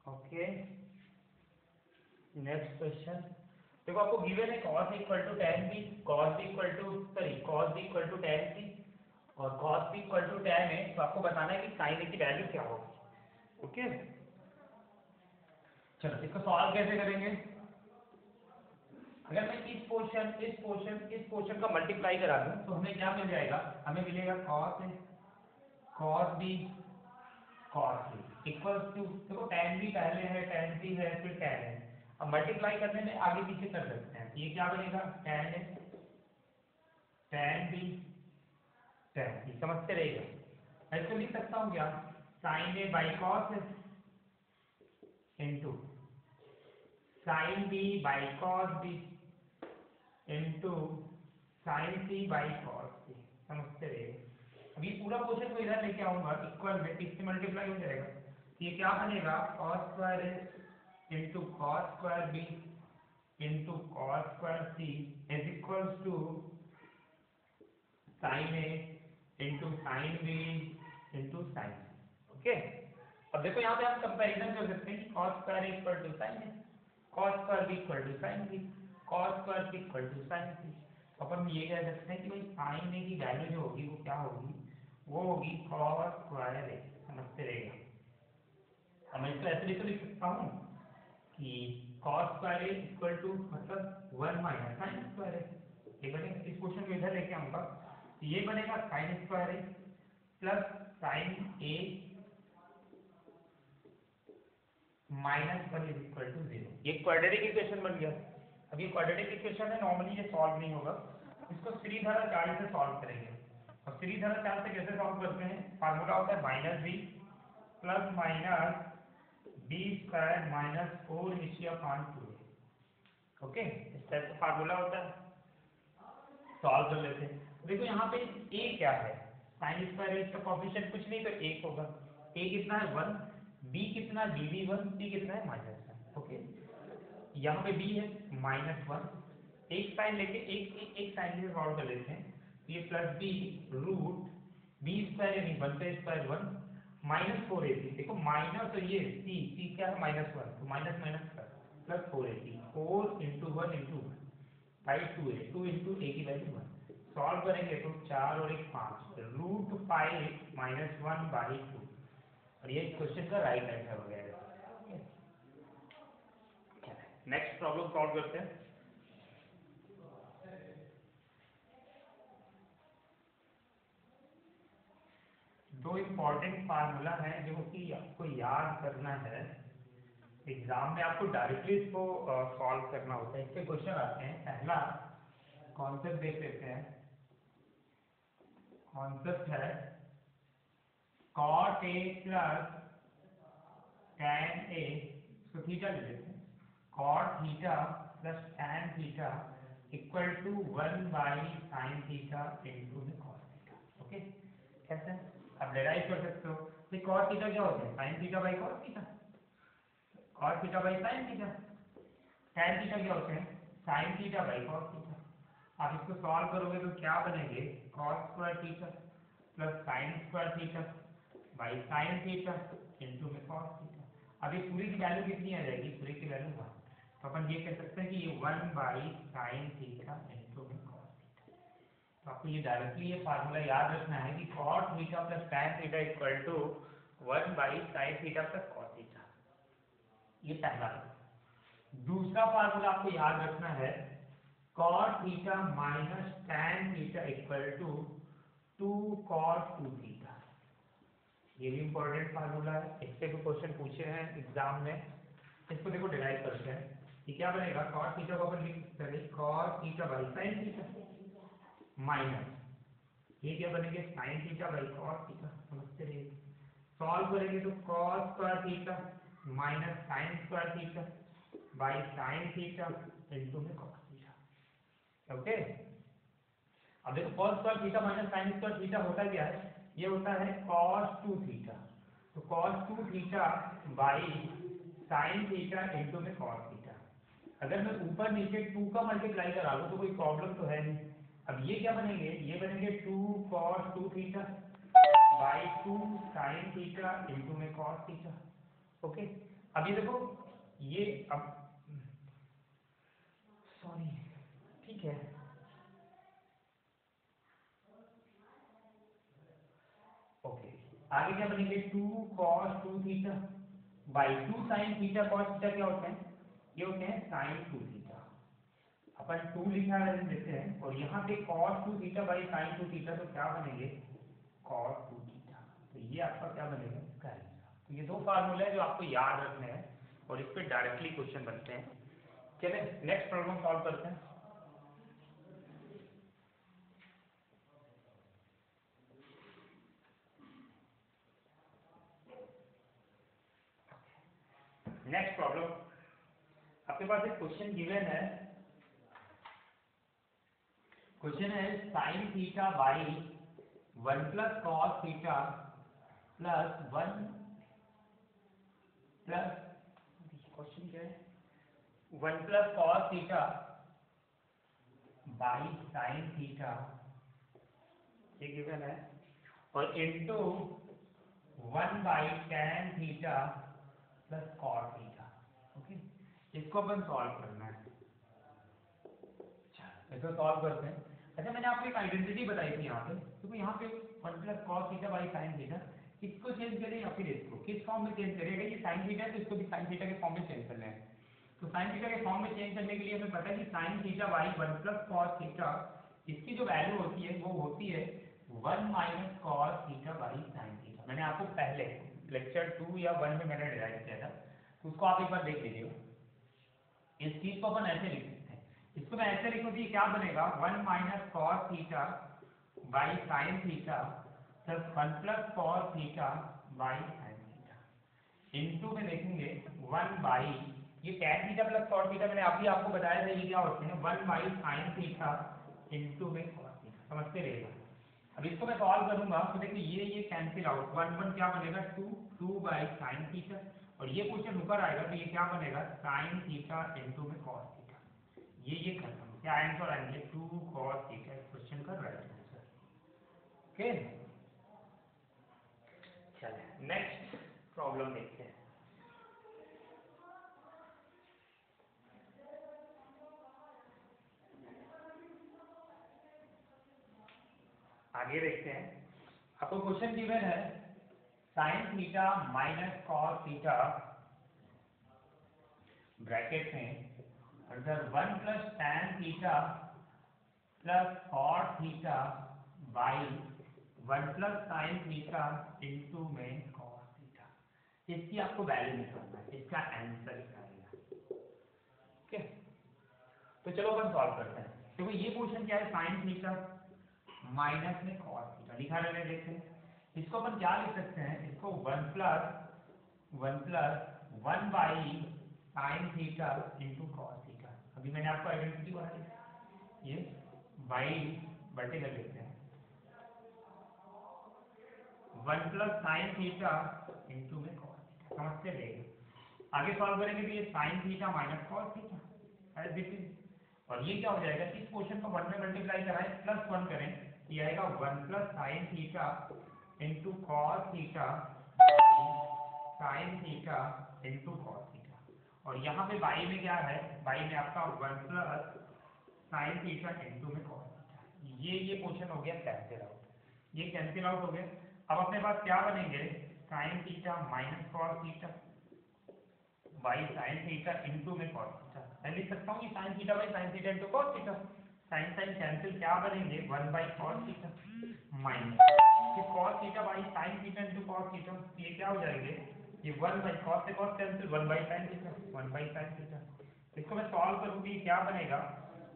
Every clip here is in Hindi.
Okay, next question. देखो आपको गिवन है cos equal to tan b, cos b equal to tan c और cos b equal to tan a। तो आपको बताना है कि sin a की वैल्यू क्या होगी। ओके, चलो इसको सॉल्व कैसे करेंगे। अगर मैं इस पोर्शन का मल्टीप्लाई करा दूं तो हमें क्या मिल जाएगा, हमें मिलेगा cos a cos b cos c equals to, देखो tan b पहले है, tan c है, फिर tan है। अब मल्टीप्लाई करने में आगे पीछे कर सकते हैं। ये क्या बनेगा, tan a tan b tan c, समझते रहेगा। मैं इसको लिख सकता हूँ क्या, sin a by cos a into sin b by cos b into sin c by cos c, समझते रहेगा। अब ये पूरा पोर्शन को इधर लेके आऊंगा, इक्वल में इससे मल्टीप्लाई हो जाएगा। ये क्या बनेगा, cos square a into cos square b into cos square c is equals to sin a into sin b into sin c। Okay, अब देखो यहाँ पे हम कंपैरिजन कर सकते हैं कि cos square a equal to sin a, cos square b equal to sin b, cos square c equal to sin c। तो अपन ये कह सकते हैं कि भाई sin a की वैल्यू जो होगी वो क्या होगी, वो होगी cos स्क्वायर a, समझते रहेगा। अब मैं इसको ऐसे लिख सकता हूँ कि cos square a equal to मतलब 1 माइनस साइन स्क्वायर a। ये बनेगा, इस क्वेश्चन को इधर लेके आऊंगा तो ये बनेगा sine square a plus sine a minus 1 is equal to 0। ये क्वाड्रेटिक इक्वेशन बन गया। अब ये क्वाड्रेटिक इक्वेशन है, नॉर्मली ये सॉल्व नहीं होगा, इसको श्रीधर चाल से सॉल्व करेंगे। अब श्रीधर चाल से कैसे सॉल्व करते हैं, फार्मूला होता है minus b plus minus b square minus 4ac upon 2a। Okay, इस टाइप का फार्मूला होता है, सॉल्व कर लेते हैं। देखो यहाँ पे a क्या है, साइन स्क्वायर है, इसका कोएफिशिएंट कुछ नहीं तो 1 होगा। a कितना है 1, b कितना dv1, c कितना है -1। ओके, यहाँ पे b है -1, एक साइन लेके एक साइन से सॉल्व कर लेते हैं। तो ये plus b root b square यानी 1 का स्क्वायर 1 माइनस 4ac। देखो माइनस तो ये c क्या है -1, तो minus minus plus 4ac, 4 into 1 into by 2a, 2 into a की वैल्यू 1। सॉल्व करेंगे तो 4 और 1 5, रूट 5 माइनस 1 बाई 2। और ये क्वेश्चन का राइट आंसर हो गया। नेक्स्ट प्रॉब्लम सॉल्व करते हैं। दो इम्पोर्टेंट फार्मूला है जो कि आपको याद करना है, एग्जाम में आपको डायरेक्टली इसको सॉल्व करना होता है। इसके क्वेश्चन आते हैं। पहला कॉन्सेप्ट देख लेते हैं। कॉन्सेप्ट है cot a plus tan a, इसको थीटा ले लेते हैं, cot theta plus tan theta equal to 1 by sine theta into में cos थीटा। ओके, कैसे आप डिराइव कर सकते हो कि cos थीटा क्या होता है, sine theta by cos theta, cos theta by sine theta. tan theta क्या होते हैं, sign theta by cos theta. आप इसको सॉल्व करोगे तो क्या बनेंगे, cos square theta plus sine square theta by sine theta into में cos थीटा। अब ये पूरी की वैल्यू कितनी आ जाएगी, पूरी की वैल्यू 1। तो अपन ये कह सकते हैं कि ये 1 बाई साइन थीटा इंटू में cos थीटा। तो आपको ये डायरेक्टली ये फार्मूला याद रखना है कि cot theta plus tan theta equal to 1 by sine theta plus cos theta. ये पहला। दूसरा फार्मूला आपको याद रखना है cot theta minus tan theta equal to 2 cot 2 theta. ये भी इंपॉर्टेंट फार्मूला है, इससे भी क्वेश्चन पूछे हैं एग्जाम में। इसको देखो डिराइव करते हैं। ये क्या बनेगा, cot थीटा को अपन लिख सकते हैं cos theta by sin theta minus ये क्या बनेंगे sin theta by cos theta. समझते रहिए, सॉल्व करेंगे तो cos square theta minus sin square theta by sin theta into में cos थीटा। ओके, अब देखो cos square theta minus sin square theta होता क्या है, ये होता है cos 2 थीटा। तो cos 2 theta by sin theta into में cos थीटा। अगर मैं ऊपर नीचे 2 का मल्टीप्लाई करा लूं तो कोई प्रॉब्लम तो है नहीं। अब ये क्या बनेंगे, ये बनेंगे 2 cos 2 theta by 2 sin theta into में cos थीटा। ओके, अब ये देखो, ये अब सॉरी, ठीक है, ओके। आगे क्या बनेंगे, 2 cos 2 theta by 2 sin theta cos theta क्या होते हैं, ये होते हैं sin 2 थीटा। अपन 2 लिखा रहने देते हैं और यहाँ पे cos 2 theta by sin 2 theta, तो क्या बनेंगे cos 2 थीटा। तो ये आपका क्या बनेगा, इसका आंसर। तो ये दो फार्मूले हैं जो आपको याद रखने हैं और इस पे डायरेक्टली क्वेश्चन बनते हैं। चलिए नेक्स्ट प्रॉब्लम सॉल्व करते हैं। नेक्स्ट प्रॉब्लम, आपके पास एक क्वेश्चन गिवन है। क्वेश्चन है sine theta by 1 plus cos theta plus 1 plus, question क्या है, 1 plus cos theta by sine theta, ये गिवन है, और into 1 by tan theta plus cos theta. Okay, इसको अपन सॉल्व करना है। इसको सॉल्व करते हैं। अच्छा, मैंने आपको एक आइडेंटिटी बताई थी यहाँ पे, क्योंकि यहाँ पे 1 plus cos theta by sine theta, इसको चेंज करें या फिर इसको, किस फॉर्म में चेंज करेगा, ये साइन थीटा है तो इसको भी साइन थीटा के फॉर्म में चेंज करना है। तो साइन थीटा के फॉर्म में चेंज करने के लिए हमें पता है कि sign theta by 1 plus cos theta, इसकी जो वैल्यू होती है वो होती है 1 minus cos theta by sine theta. मैंने आपको पहले लेक्चर 2 या 1 में मैंने डिराइव किया था, तो उसको आप एक बार देख लीजिएगा। इस चीज को अपन ऐसे लिख सकते हैं, इसको मैं ऐसे लिखूं तो ये क्या बनेगा, 1 minus cos theta by sine theta plus 1 plus cos theta by sine theta, into में देखेंगे 1 बाई, ये tan theta plus cos theta मैंने अभी आपको बताया था, ये क्या होते हैं 1 बाई साइन थीटा इनटू में कॉस थीटा, समझते रहिएगा। अब इसको मैं सॉल्व करूंगा तो देखिए ये कैंसिल आउट, 1 1 क्या बनेगा 2, 2 बाई साइन थीटा, और ये क्वेश्चन ऊपर आएगा तो ये क्या बनेगा साइन थीटा इनटू में कॉस थीटा, ये खत्म, क्या आंसर आएंगे 2 cos थीटा, इस क्वेश्चन का राइट आंसर। ओके, चलिए नेक्स्ट प्रॉब्लम देखते हैं। आगे देखते हैं, आपको क्वेश्चन गिवन है sine theta minus cos theta bracket में अगर 1 plus tan theta plus cot theta by 1 plus sine theta into में कॉस थीटा, इसकी आपको वैल्यू निकालना है, इसका आंसर क्या आएगा। ओके, तो चलो अपन सॉल्व करते हैं। देखो ये क्वेश्चन क्या है, साइन थीटा माइनस में कॉस थीटा लिखा रहने देते हैं, इसको अपन क्या लिख सकते हैं, इसको 1 plus 1 by sine theta into cos theta. अभी मैंने आपको आइडेंटिटी बनाई, ये बाई बटे कर लेते हैं, 1 प्लस साइन थीटा इंटू में कॉस थीटा, समझते रहेगा। आगे सॉल्व करेंगे तो ये sine theta minus cos theta as it is, और ये क्या हो जाएगा, इस क्वेश्चन को 1 में मल्टीप्लाई कराएं प्लस 1 करें, ये आएगा 1 plus sine theta into cos theta sine theta into cos theta, और यहाँ पे बाई में क्या है, बाई में आपका 1 प्लस साइन थीटा इंटू में कॉस थीटा, ये क्वेश्चन हो गया कैंसिल आउट, ये कैंसिल आउट हो गया। अब अपने पास क्या बनेंगे, sine theta minus cos theta by sine theta into में कॉस थीटा, मैं लिख सकता हूँ ये sine theta by sine theta into cos theta, sine sine cancel, क्या बनेंगे 1 by cos theta minus cos theta by sine theta into cos theta, ये क्या हो जाएंगे, ये 1 बाई कॉस से cos cancel, 1 by sine theta 1 by sine theta. इसको मैं सॉल्व करूँगी, क्या बनेगा,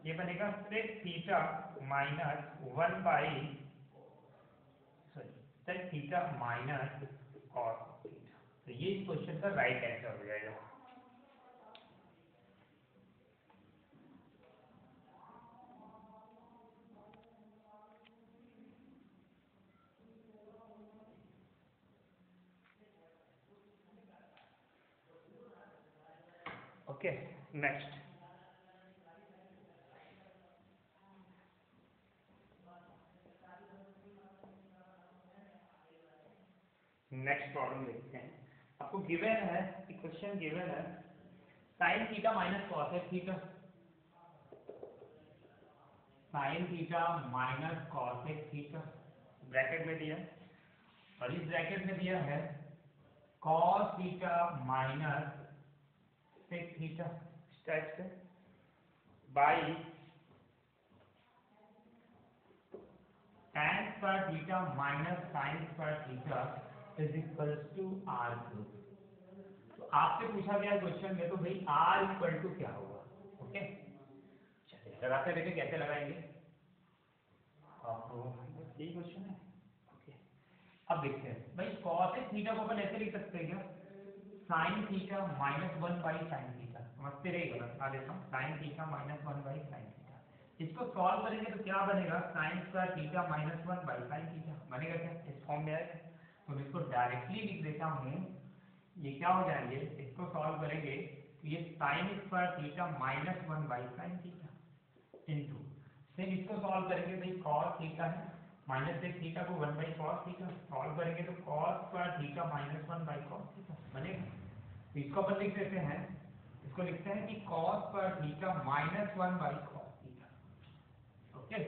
ये बनेगा sec theta minus 1 by sec theta minus cos theta, तो ये इस क्वेश्चन का राइट आंसर हो जाएगा। ओके, नेक्स्ट प्रॉब्लम देखते हैं। आपको आपको गिवन है, क्वेश्चन गिवन है sine theta minus cosec theta, sine theta minus cosec theta bracket में दिया, और इस ब्रैकेट में दिया है cos theta minus sec theta इस टाइप से by tan square theta minus sine square theta is equal to r cube. तो आपसे पूछा गया क्वेश्चन में तो भाई आर इक्वल टू क्या होगा, ओके चलिए लगाते देखें कैसे लगाएंगे आपको, यही क्वेश्चन है ओके। अब देखते हैं भाई कॉसेक थीटा को अपन ऐसे लिख सकते हैं क्या, sign theta minus 1 by sine theta, समझते रहेगा मैं बता देता हूँ, sign theta minus 1 by sine theta, इसको सॉल्व करेंगे तो क्या बनेगा, sine square theta minus 1 by sine theta बनेगा क्या, इस फॉर्म में आएगा। तो मैं इसको डायरेक्टली लिख देता हूँ, ये क्या हो जाएंगे, इसको सॉल्व करेंगे तो ये sign square theta minus 1 by sine theta into, फिर इसको सॉल्व करेंगे भाई कॉस थीटा है माइनस एक थीटा को 1 बाई कॉस थीटा, सॉल्व करेंगे तो cos square theta minus 1 by cos theta बनेगा। तो इसको अपन लिख देते हैं, इसको लिखते हैं कि cos square theta minus 1 by cos theta, okay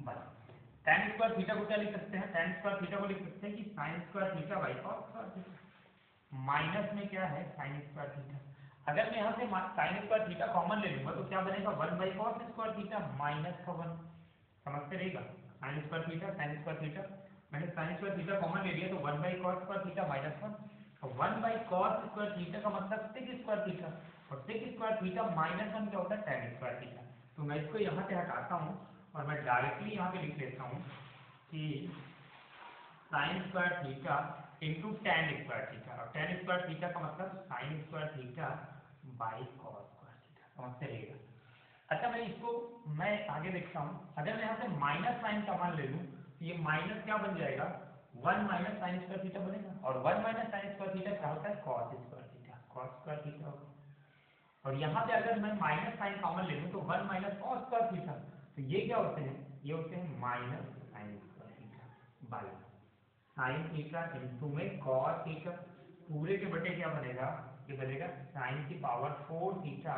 बस। tan स्क्वायर थीटा को क्या लिख सकते हैं, tan स्क्वायर थीटा को लिख सकते हैं कि sin square theta by cos square theta, minus में क्या है sin स्क्वायर थीटा, अगर मैं यहाँ से sin स्क्वायर थीटा कॉमन ले लूंगा तो क्या बनेगा 1 by cos square theta minus का 1, समझते रहेगा, sin square theta sin square theta, मैंने sin स्क्वायर थीटा कॉमन ले लिया तो 1 by cos square theta minus 1, और 1 बाई cos स्क्वायर थीटा का मतलब sec स्क्वायर थीटा, और sec स्क्वायर थीटा माइनस 1 क्या होता है tan स्क्वायर थीटा। तो मैं इसको यहाँ से हटाता हूँ और मैं डायरेक्टली यहाँ पे लिख लेता हूँ कि sine square theta into tan square theta, और टैन स्क्वायर थीटा का मतलब sign square theta by cos square theta, समझते रहिएगा। अच्छा मैं इसको मैं आगे देखता हूँ, अगर मैं यहाँ से माइनस साइन कॉमन ले लूँ तो ये माइनस क्या बन जाएगा 1 माइनस साइन स्क्वायर थीटा बनेगा, और 1 माइनस साइन स्क्वायर थीटा क्या होता है cos square theta, cos square theta होगा। और यहाँ पे अगर मैं माइनस साइन कॉमन ले लूँ तो 1 माइनस कॉस स्क्वायर थीटा, तो ये क्या होते हैं, ये होते हैं minus sine square theta by sine theta into में कॉस थीटा, पूरे के बटे क्या बनेगा, ये बनेगा साइन की power 4 theta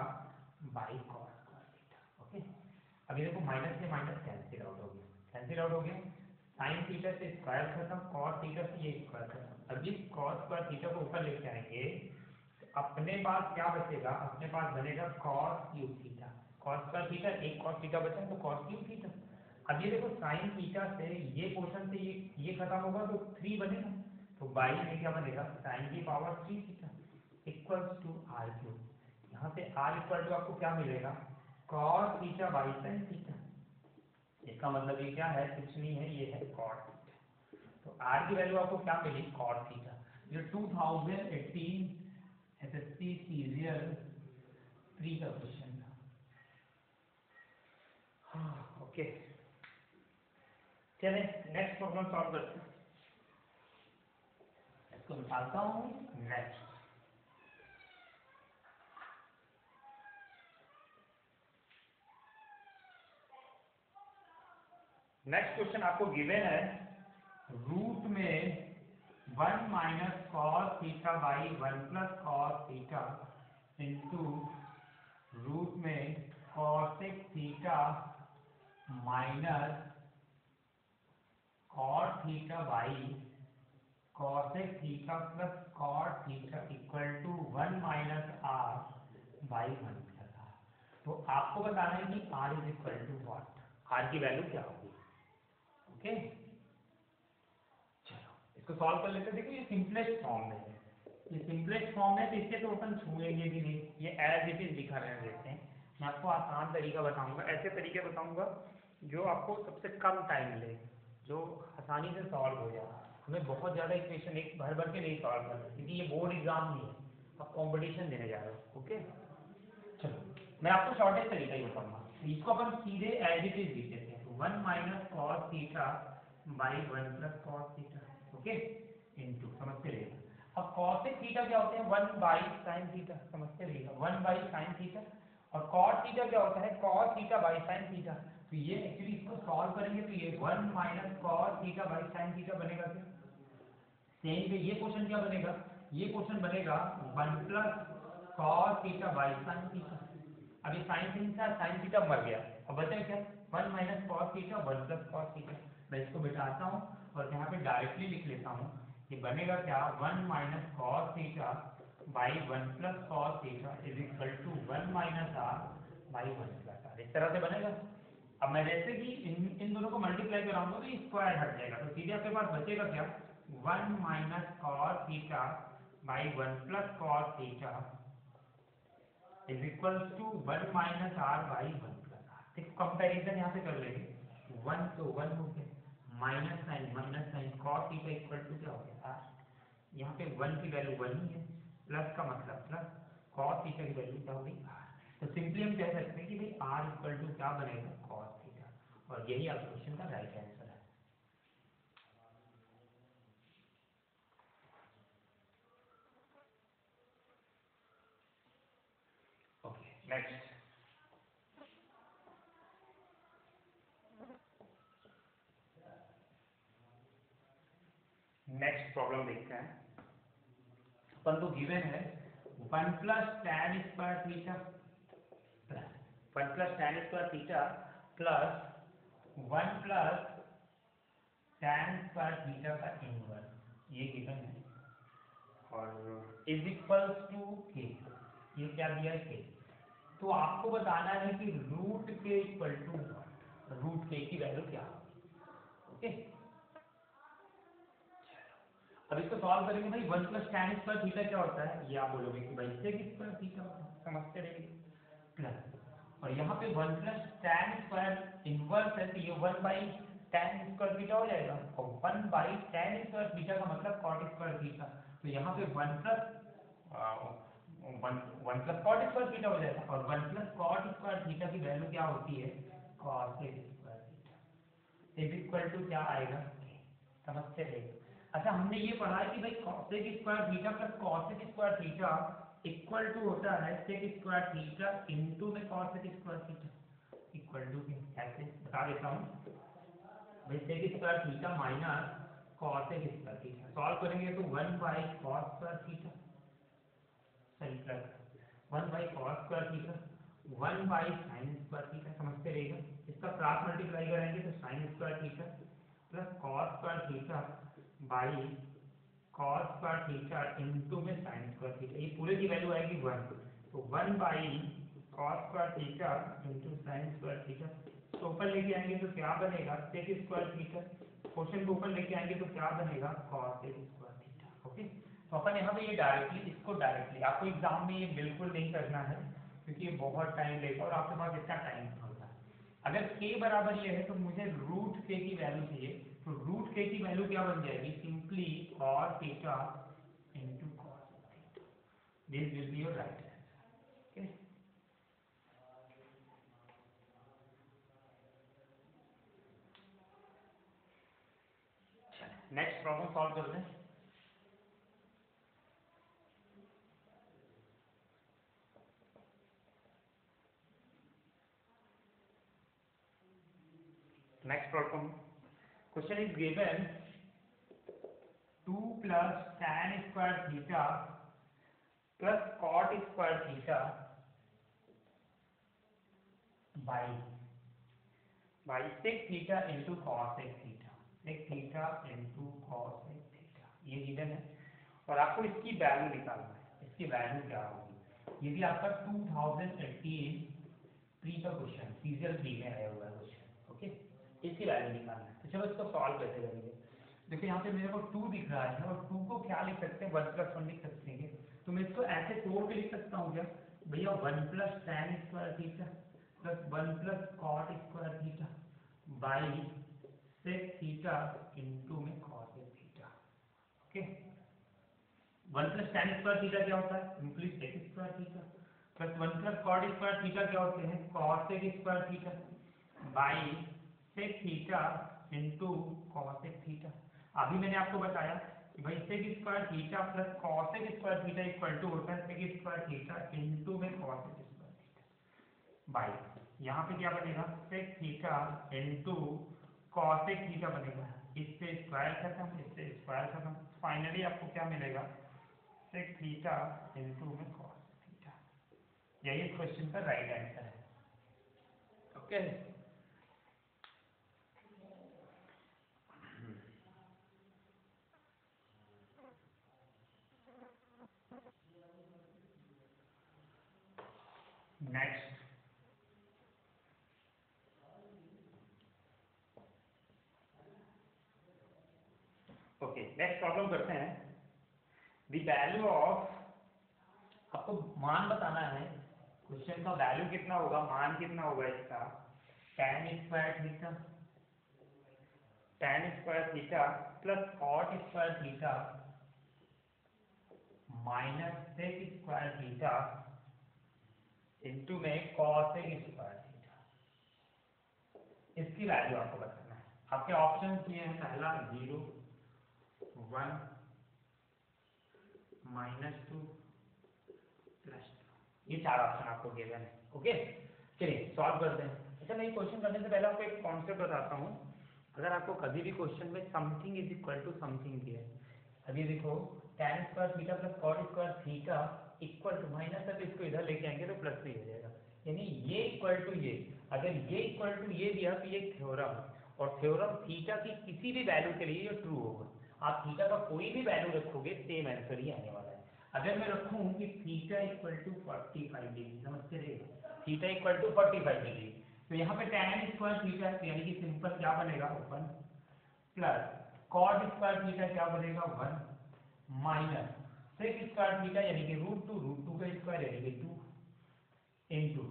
by cos square theta, okay. अभी देखो माइनस से माइनस कैंसिल आउट हो गया, कैंसिल आउट हो गया, साइन थीटा से स्क्वायर खत्म, कॉस थीटा से ये स्क्वायर खत्म, अभी कॉस स्क्वायर थीटा को ऊपर लेके आएंगे, अपने पास क्या बचेगा, अपने पास बनेगा cos cube theta, cos square theta एक cos थीटा बचा तो cos क्यूब थीटा। अब ये देखो साइन थीटा से ये पोर्शन से ये खत्म होगा तो 3 बनेगा, तो बाई में क्या बनेगा साइन की power 3 theta equals to r cube, यहाँ से आर इक्वल टू आपको क्या मिलेगा cos theta by sine theta, इसका मतलब ये क्या है, कुछ नहीं है, ये है cos थीटा। तो आर की वैल्यू आपको क्या मिली cos थीटा, जो 2018 एसएससी सीरियल 3 का क्वेश्चन था, हाँ ओके। चलें नेक्स्ट प्रॉब्लम सॉल्व करते हैं, इसको निकालता हूँ नेक्स्ट। नेक्स्ट क्वेश्चन आपको गिवन है रूट में 1 minus cos theta by 1 plus cos theta into root में cosec theta minus cot theta by cosec theta plus cot theta equal to 1 minus are by 1 plus R. तो आपको बताना है कि R is equal to what, R की वैल्यू क्या होगी, ओके। चलो इसको सॉल्व कर लेते हैं, देखो ये सिंपलेस्ट फॉर्म में है, ये सिंपलेस्ट फॉर्म है तो इसके तो अपन छूएंगे भी नहीं, ये एज इट इज दिखा रहने देते हैं। मैं आपको आसान तरीका बताऊंगा, ऐसे तरीके बताऊंगा जो आपको सबसे कम टाइम ले, जो आसानी से सॉल्व हो जाए, हमें बहुत ज़्यादा इक्वेशन एक भर भर के नहीं सॉल्व करना, क्योंकि ये बोर्ड एग्जाम नहीं है, आप कंपटीशन देने जा रहे हो, ओके। चलो मैं आपको शॉर्टेस्ट तरीका ही बताऊंगा, इसको अपन सीधे एज इट इज लिख देते हैं, 1 minus cos theta by 1 plus cos theta, okay into, समझते रहिएगा। अब कॉसेक थीटा क्या होते हैं 1 बाई साइन थीटा, समझते रहिएगा 1 बाई साइन थीटा, और कॉट थीटा क्या होता है cos theta by sine theta. तो ये एक्चुअली इसको सॉल्व करेंगे तो ये 1 minus cos theta by sine theta बनेगा क्या, सेम पे ये क्वेश्चन क्या बनेगा ये क्वेश्चन बनेगा 1 plus cos theta by sine theta. अभी साइन थीटा मर गया, अब बचा क्या 1 minus cos theta 1 plus cos theta. मैं इसको बिठाता हूँ और यहाँ पे डायरेक्टली लिख लेता हूँ। ये बनेगा क्या 1 minus cos theta by 1 plus cos theta is equal to 1 minus are by 1 plus r. इस तरह से बनेगा। अब मैं जैसे कि इन दोनों को मल्टीप्लाई कराऊंगा तो स्क्वायर हट जाएगा, तो सीधे आपके पास बचेगा क्या 1 minus cos theta by 1 plus cos theta is equal to 1 minus are by 1 plus r. देखो कंपैरिजन यहाँ पे कर लेंगे, 1 तो 1 हो गया, minus sine cos theta equal to क्या हो गया आर। यहाँ पे 1 की वैल्यू 1 ही है, प्लस का मतलब प्लस, कॉस थीटा की वैल्यू क्या हो गई आर। तो सिंपली हम कह सकते हैं कि भाई आर इक्वल टू क्या बनेगा कॉस थीटा, और यही आपके क्वेश्चन का राइट आंसर है। ओके नेक्स्ट प्रॉब्लम देखते हैं। अपन को गिवन है 1 plus tan square theta plus 1 plus tan square theta plus 1 plus tan square theta का इनवर्स, ये गिवन है, और इज इक्वल्स टू के, ये क्या दिया है के। तो आपको बताना है कि रूट के इक्वल टू व्हाट, रूट के की वैल्यू क्या होगी। ओके अब इसको सॉल्व करेंगे भाई। 1 प्लस tan स्क्वायर थीटा क्या होता है, ये आप बोलोगे कि भाई sec स्क्वायर थीटा होता है, समझते रहेंगे प्लस, और यहाँ पे 1 प्लस tan स्क्वायर इनवर्स है तो ये 1 बाई tan स्क्वायर थीटा हो जाएगा, और 1 बाई tan स्क्वायर थीटा का मतलब cot स्क्वायर थीटा, तो यहाँ पे 1 प्लस cot स्क्वायर थीटा हो जाएगा, और 1 प्लस cot स्क्वायर थीटा की वैल्यू क्या होती है cos square theta is equal to क्या आएगा, समझते रहेंगे। अच्छा हमने ये पढ़ा है कि भाई cosec square theta plus cosec square theta equal to होता है sec स्क्वायर थीटा इनटू में cosec square theta equal to ऐसे बता देता हूँ भाई sec square theta minus cosec square theta, solve करेंगे तो 1 बाई cos स्क्वायर थीटा, सही plus 1 by cos square theta 1 by sin square theta, समझते रहेगा। इसका क्रॉस मल्टीप्लाई करेंगे तो sin square theta plus cos square theta by cos square theta into में sin स्क्वायर थीटा, ये पूरे की वैल्यू आएगी 1, तो 1 by cos square theta into sin square theta. तो ऊपर लेके आएंगे तो क्या बनेगा sec स्क्वायर थीटा, क्वेश्चन को ऊपर लेके आएंगे तो क्या बनेगा cos स्क्वायर थीटा। ओके तो अपन यहाँ पे ये डायरेक्टली, इसको डायरेक्टली, आपको एग्जाम में ये बिल्कुल नहीं करना है क्योंकि ये बहुत टाइम लेगा और आपके पास इतना टाइम होता है। अगर k बराबर ये है तो मुझे रूट k की वैल्यू चाहिए, तो रूट k की वैल्यू क्या बन जाएगी simply cos theta into cos theta, this will be your right answer. Okay next problem solve करते हैं। Next problem question is given 2 plus tan square theta plus cot square theta by sec theta into cosec theta, sec theta into cosec theta, ये गिवन है और आपको इसकी वैल्यू निकालना है। इसकी वैल्यू क्या होगी, ये भी आपका 2018 प्री का क्वेश्चन, सीजन 3 में आया हुआ है क्वेश्चन। ओके इसकी वैल्यू निकालना है, तो चलो इसको सॉल्व कैसे करेंगे। देखो यहाँ पे मेरे को 2 दिख रहा है और 2 को क्या लिख सकते हैं 1 प्लस 1 लिख सकते हैं, तो मैं इसको ऐसे तोड़ के लिख सकता हूँ क्या भैया 1 plus tan square theta plus 1 plus cot square theta by sec theta into में cosec theta. Okay 1 plus tan square theta क्या होता है simply sec square theta plus 1 plus cot square theta क्या होते हैं cosec square theta by sec theta into cosec theta. अभी मैंने आपको बताया कि भाई sec square theta plus cosec square theta equal to होता है sec स्क्वायर थीटा इनटू में cosec स्क्वायर थीटा बाई, यहाँ पे क्या बनेगा sec theta into cosec theta बनेगा, इससे स्क्वायर खत्म, इससे स्क्वायर खत्म, फाइनली आपको क्या मिलेगा सेक थीटा इनटू में कॉस थीटा, यही क्वेश्चन का राइट आंसर है। Okay, next okay, next problem करते हैं। द वैल्यू ऑफ, आपको मान बताना है, क्वेश्चन का वैल्यू कितना होगा, मान कितना होगा इसका, tan square theta, tan square theta plus cot square theta minus sec square theta into में cos स्क्वायर थीटा, इसकी वैल्यू आपको बताना है। आपके ऑप्शन ये है, पहला 0 1 -2 +2, ये चार ऑप्शन आपको गिवन है। ओके, चलिए सॉल्व करते हैं। अच्छा, मैं क्वेश्चन करने से पहले आपको एक कॉन्सेप्ट बताता हूँ। अगर आपको कभी भी क्वेश्चन में something is equal to something दिया है, अभी देखो tan square theta plus cot square theta equal to minus, अब इसको इधर लेके आएंगे तो प्लस 3 हो जाएगा, यानी ये इक्वल टू ये, अगर ये इक्वल टू ये दिया तो ये थ्योरम, और थ्योरम थीटा की किसी भी वैल्यू के लिए ये ट्रू होगा। आप थीटा का कोई भी वैल्यू रखोगे सेम आंसर ही आने वाला है। अगर मैं रखूं कि थीटा इक्वल टू 45 डिग्री, समझते रहेगा, थीटा इक्वल टू 45 डिग्री, तो यहाँ पे tan स्क्वायर थीटा यानी कि सिंपल क्या बनेगा 1 प्लस cot स्क्वायर थीटा क्या बनेगा 1 माइनस sec स्क्वायर थीटा यानी कि √2 का स्क्वायर यानी कि 2 इनटू,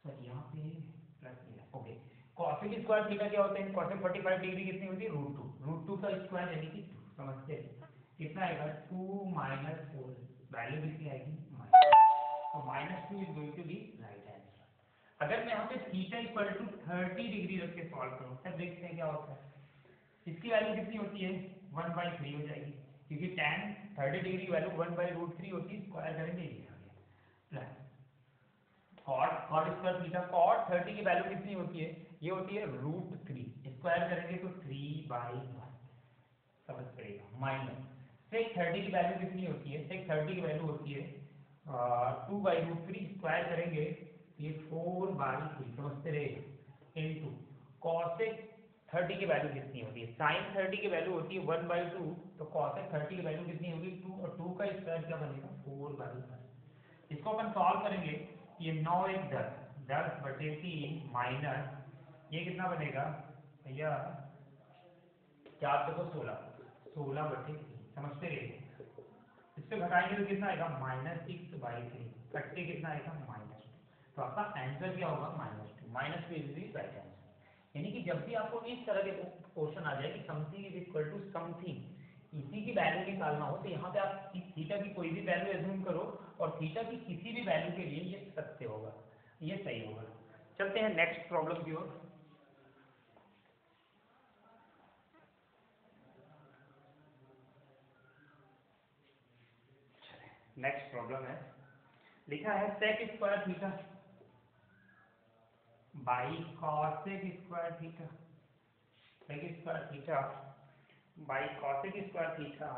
सर यहाँ पे प्लस है, ओके, cosec स्क्वायर थीटा क्या होता है, cosec 45 डिग्री कितनी होती है √2 का स्क्वायर यानी कि 2, समझते हैं कितना आएगा 2 माइनस 4, वैल्यू कितनी आएगी माइनस, तो -2 is going to be right answer. अगर मैं यहाँ पे थीटा इक्वल टू 30 डिग्री रख के सॉल्व करूँ, तब देखते हैं क्या होता है। इसकी वैल्यू कितनी होती है 1/3 हो जाएगी, क्योंकि tan 30 डिग्री की वैल्यू 1/√3 होती है, स्क्वायर करेंगे ये आ गया, plus cot square theta, cot 30 की वैल्यू कितनी होती है, ये होती है √3, स्क्वायर करेंगे तो 3/1, समझ पड़ेगा, माइनस sec 30 की वैल्यू कितनी होती है, sec 30 की वैल्यू होती है 2/√3, स्क्वायर करेंगे ये 4/3, समझते रहेगा, इनटू cosec 30 की वैल्यू कितनी होती है, sin 30 की वैल्यू होती है 1/2, तो cosec 30 की वैल्यू कितनी होगी 2, और 2 का स्क्वायर क्या बनेगा 4/3। इसको अपन सॉल्व करेंगे, ये 9 1 10, 10/3 माइनस ये कितना बनेगा भैया, 4 देखो 16/3, समझते रहिए, इससे घटाएंगे तो कितना आएगा -6/3, कट के कितना आएगा -2, तो आपका आंसर क्या होगा -2 इज द राइट आंसर। यानी कि जब भी आपको इस तरह के क्वेश्चन आ जाए कि something is equal to something, इसी की वैल्यू निकालना हो, तो यहाँ पे आप थीटा की कोई भी वैल्यू एज्यूम करो और थीटा की किसी भी वैल्यू के लिए ये सत्य होगा, ये सही होगा। चलते हैं नेक्स्ट प्रॉब्लम की ओर। नेक्स्ट प्रॉब्लम है, लिखा है sec square theta by cosec square theta, sec square theta by cosec square theta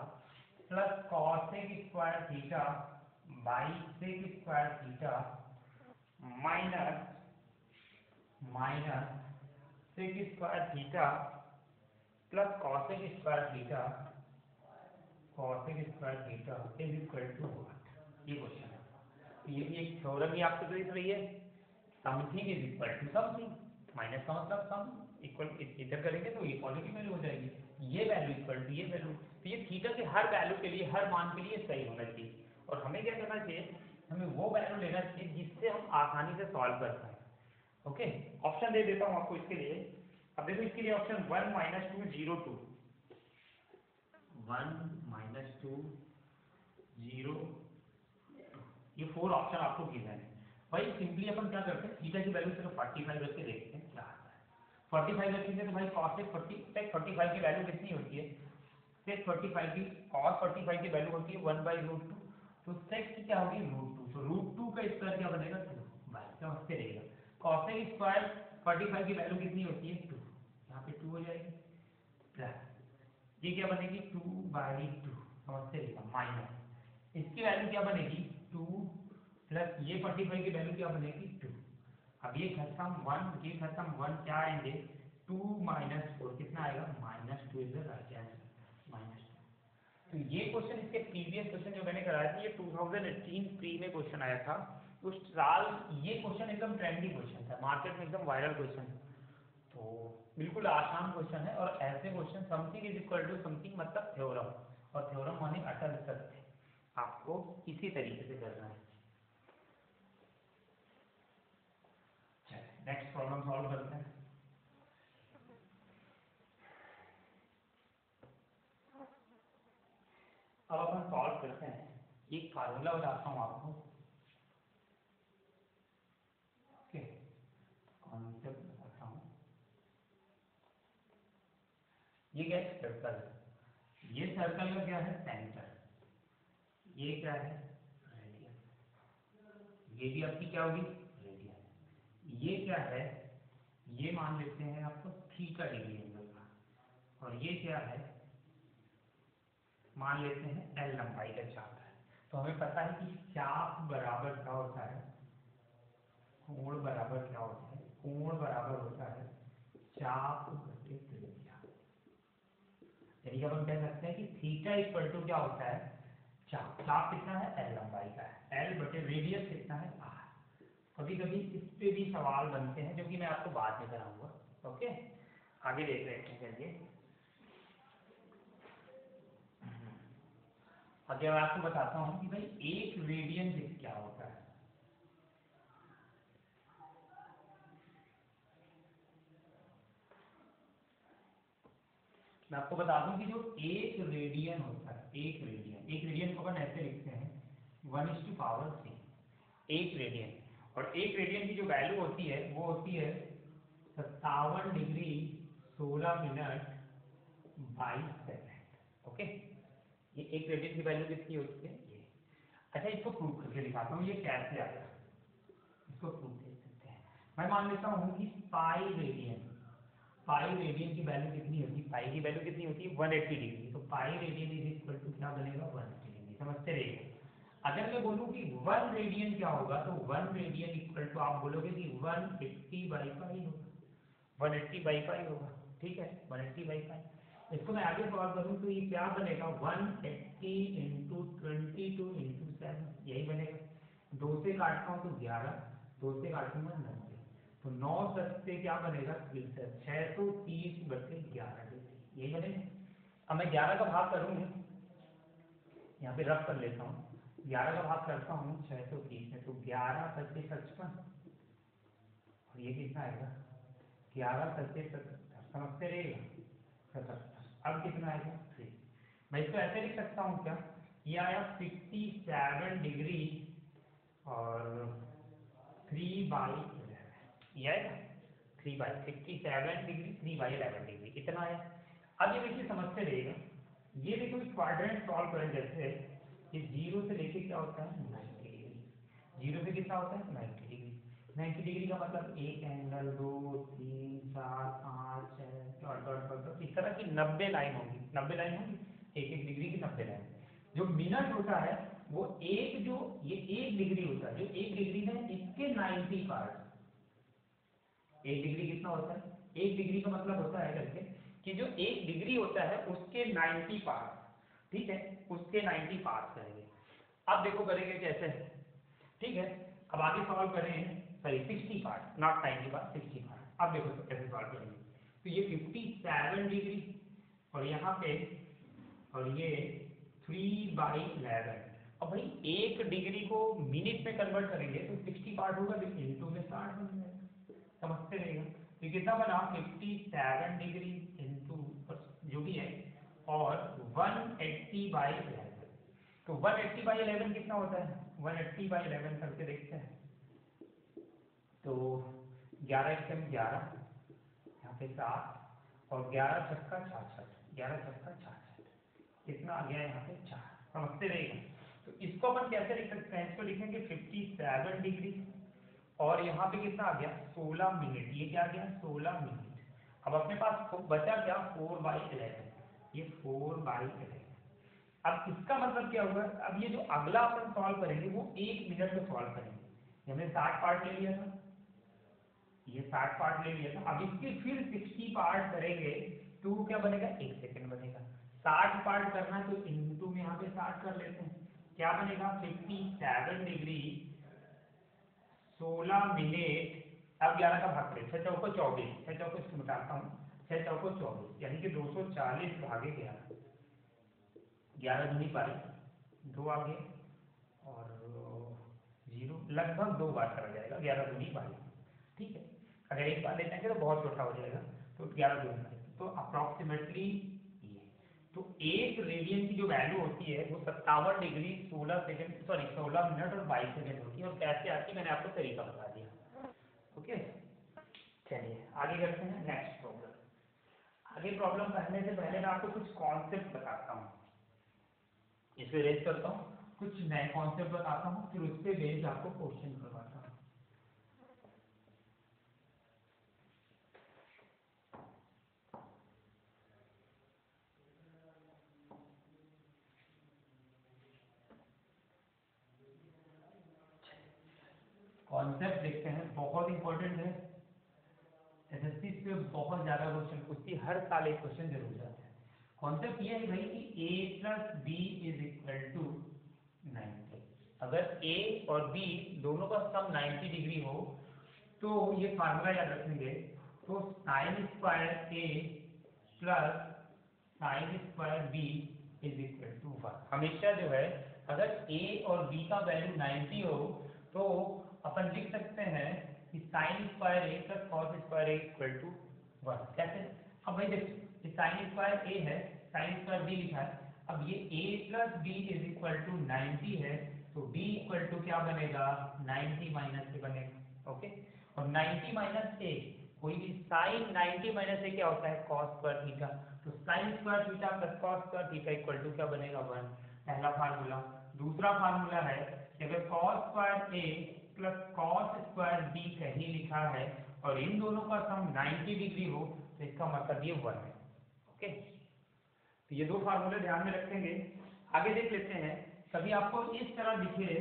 plus cosec square theta by sec square theta minus sec square theta plus cosec square theta is equal to what, ये क्वेश्चन है। तो ये भी एक थ्योरम ही आपको दिख रही है, something is equal to something, minus का मतलब सम, इक्वल इधर करेंगे तो ये पॉजिटिव वैल्यू हो जाएगी, ये वैल्यू इक्वल टू ये वैल्यू, तो ये थीटा के हर वैल्यू के लिए, हर मान के लिए सही होना चाहिए। और हमें क्या करना चाहिए, हमें वो वैल्यू लेना चाहिए जिससे हम आसानी से सॉल्व कर पाए। ओके, ऑप्शन दे देता हूँ आपको इसके लिए। अब देखो इसके लिए ऑप्शन 1 -2 0 2, 1 -2 0, ये 4 ऑप्शन आपको गिवन है। भाई सिंपली अपन क्या करते हैं, थीटा की वैल्यू सिर्फ 45 रख के देखते हैं क्या आता है। 45 रखेंगे तो भाई cos sec 45 की वैल्यू कितनी होती है, sec 45 की, cos 45 की वैल्यू होती है 1/√2, तो sec की क्या होगी √2, तो √2 का स्क्वायर क्या बनेगा 2, भाई समझते रहेगा। cosec स्क्वायर 45 की वैल्यू कितनी होती है 2, यहाँ पे 2 हो जाएगी, प्लस ये क्या बनेगी 2/2, समझते रहिएगा, माइनस इसकी वैल्यू क्या बनेगी 2 प्लस ये 45 की वैल्यू क्या बनेगी 2। अब ये खत्म 1, ये खत्म 1, क्या आएंगे 2 माइनस 4 कितना आएगा -2 इज द राइट आंसर -2। तो ये क्वेश्चन इसके प्रीवियस क्वेश्चन जो मैंने कराया था ये 2018 प्री में क्वेश्चन आया था उस साल। ये क्वेश्चन एकदम ट्रेंडी क्वेश्चन था, मार्केट में एकदम वायरल क्वेश्चन, तो बिल्कुल आसान क्वेश्चन है। और ऐसे question something is equal to something मतलब थ्योरम, और थ्योरम माने अटल सत्य, आपको इसी तरीके से करना है। नेक्स्ट प्रॉब्लम सॉल्व करते हैं। अब अपन सॉल्व करते हैं, एक फार्मूला बताता हूँ आपको, ओके कॉन्सेप्ट बताता हूँ। ये क्या है सर्कल, ये सर्कल का क्या है सेंटर, ये क्या है रेडियस, ये भी आपकी क्या होगी रेडियस, ये क्या है ये मान लेते हैं आपको थीटा डिग्री एंगल का, और ये क्या है मान लेते हैं एल लंबाई का चाप है। तो हमें पता है कि चाप बराबर क्या होता है, कोण बराबर क्या होता है, कोण बराबर होता है चाप बटे त्रिज्या। यानी कि अपन कह सकते हैं कि थीटा इक्वल टू क्या होता है चाप, चाप कितना है एल लंबाई का है, एल बटे रेडियस कितना है आर। कभी कभी इस पे भी सवाल बनते हैं जो कि मैं आपको बाद में कराऊंगा, ओके आगे देख लेते हैं। चलिए आगे मैं आपको बताता हूँ कि भाई एक रेडियन क्या होता है। मैं आपको बता दूं कि जो एक रेडियन होता है, एक रेडियन को अपन ऐसे लिखते हैं 1/3 एक रेडियन। और एक रेडियन की जो वैल्यू होती है वो होती है 57 डिग्री 16 मिनट 22 सेकेंड, ओके। ये एक रेडियन की वैल्यू कितनी होती है ये। अच्छा इसको प्रूव करके दिखाता हूँ ये कैसे आएगा, इसको प्रूव देख सकते हैं। मैं मान लेता हूँ कि पाई रेडियन की वैल्यू कितनी होती है, पाई की वैल्यू कितनी होती है 180 डिग्री। तो pi radian is equal to क्या बनेगा 180 डिग्री, समझते रहिए। अगर मैं बोलूँ कि 1 रेडियन क्या होगा, तो 1 रेडियन इक्वल टू आप बोलोगे कि 180/पाई होगा, 180/पाई होगा, ठीक है 180/पाई। इसको मैं आगे सॉल्व करूँ तो ये क्या बनेगा 180 इंटू 22 इंटू 7, यही बनेगा। 2 से काटता हूँ तो 11, 2 से काटूंगा 90, तो 9 से क्या बनेगा 630/11 डिग्री, यही बनेगा। अब मैं 11 का भाग करूँगी, यहाँ पे रफ कर लेता हूँ, 11 का भाग करता हूँ 630 में, तो 11 × 55, और ये कितना आएगा 11 × 77, समझते रहिएगा 77। अब कितना आएगा 3। मैं इसको ऐसे लिख सकता हूँ क्या, ये आया 57 डिग्री और 3/11, ये आएगा 57 डिग्री 3/11 डिग्री, इतना आया। अब ये देखिए समझते रहिएगा, ये देखो क्वाड्रेंट सॉल्व करें जैसे कि 0 से लेके क्या होता है 90 डिग्री, 0 से कितना होता है 90 डिग्री, 90 डिग्री का मतलब एक एंगल 2 3 4 5 6 डॉट इस तरह की 90 लाइन होगी, 90 लाइन होगी, एक एक डिग्री की 90 लाइन। जो मिनट होता है वो एक, जो ये 1 डिग्री होता है, जो 1 डिग्री है इसके 90 पार्ट। 1 डिग्री कितना होता है, 1 डिग्री का मतलब होता है करके कि जो 1 डिग्री होता है उसके 90 पार्ट, ठीक है उसके 90 पार्ट करेंगे। अब देखो करेंगे कैसे, ठीक है। अब आगे सॉल्व करें, sorry 60 part, not 90 part, 60 part. अब देखो कैसे सॉल्व करेंगे, तो ये 57 डिग्री और यहाँ पे और ये 3/11। अब भाई 1 डिग्री को मिनट में कन्वर्ट करेंगे तो 60 पार्ट होगा, तो इंटू में 60 बन जाएगा, समझते रहेगा। तो कितना बना 57 डिग्री इंटू जो भी है और 180/11। तो 180/11 कितना होता है, 180/11 करके देखते हैं। तो 11 × 11, यहाँ पे 7 और 11 × 6 = 66, 11 × 6 = 66, कितना आ गया यहाँ पे 4, समझते रहेगा। तो इसको अपन कैसे लिख सकते हैं, इसको लिखेंगे 57 डिग्री और यहाँ पे कितना आ गया 16 मिनट, ये क्या आ गया 16 मिनट। अब अपने पास बचा क्या 4/11, ये 4/11। अब इसका मतलब क्या हुआ, अब ये जो अगला अपन सॉल्व करेंगे वो 1 मिनट में सॉल्व करेंगे। हमने 60 पार्ट ले लिया था, ये 60 पार्ट ले लिया था, अब इसके फिर 60 पार्ट करेंगे तो क्या बनेगा, 1 सेकंड बनेगा। 60 पार्ट करना तो इनटू में यहाँ पे 60 कर लेते हैं, क्या बनेगा 57 डिग्री 16 मिनट। अब 11 का भाग करें, 6 चौको 24, 6 चौको इसको मिटाता हूँ, 6 चौको 24 यानी कि 240 भागे 11, 11 दूनी 22, 2 आ गया और 0 लगभग 2 बार करा जाएगा, 11 दूनी 22। ठीक है, अगर एक बार लेते हैं तो बहुत छोटा हो जाएगा, तो 11 दूनी 22, तो अप्रॉक्सीमेटली ये, तो 1 रेडियन की जो वैल्यू होती है वो 57 डिग्री 16 सेकंड, सॉरी 16 मिनट और 22 सेकंड होती है। और कैसे आती है मैंने आपको तरीका बता दिया। ओके, चलिए आगे करते हैं नेक्स्ट प्रॉब्लम। आगे प्रॉब्लम करने से पहले मैं आपको कुछ कॉन्सेप्ट बताता हूँ, इसको रेज करता हूँ, कुछ नए कॉन्सेप्ट बताता हूँ, फिर उससे बेस्ड आपको क्वेश्चन करवाता हूँ। कॉन्सेप्ट देखते हैं, बहुत इंपॉर्टेंट है, एसएससी से बहुत ज्यादा क्वेश्चन पूछती है, हर साल एक क्वेश्चन जरूर जाता है। कॉन्सेप्ट ये है भाई कि a plus b is equal to 90। अगर a और b दोनों का सम 90 डिग्री हो तो ये फार्मूला याद रखेंगे, तो sine square a plus sine square b is equal to 1। हमेशा जो है अगर a और b का वैल्यू 90 हो तो अपन लिख सकते हैं कि sine square a plus cos square a equal to 1। कैसे, अब भाई देखो साइन स्क्वायर a है, साइन स्क्वायर b लिखा है, अब ये a plus b is equal to 90 है, तो b इक्वल टू क्या बनेगा 90 माइनस a बनेगा। ओके, और 90 माइनस a, कोई भी साइन 90 माइनस a क्या होता है कॉस स्क्वायर थीटा, तो sine square theta plus cos square theta equal to क्या बनेगा 1, पहला फार्मूला। दूसरा फार्मूला है कि अगर cos square a plus cos square b कहीं लिखा है और इन दोनों का सम 90 डिग्री हो तो इसका मतलब ये 1 है। ओके, तो ये दो फार्मूले ध्यान में रखेंगे। आगे देख लेते हैं, कभी आपको इस तरह दिखे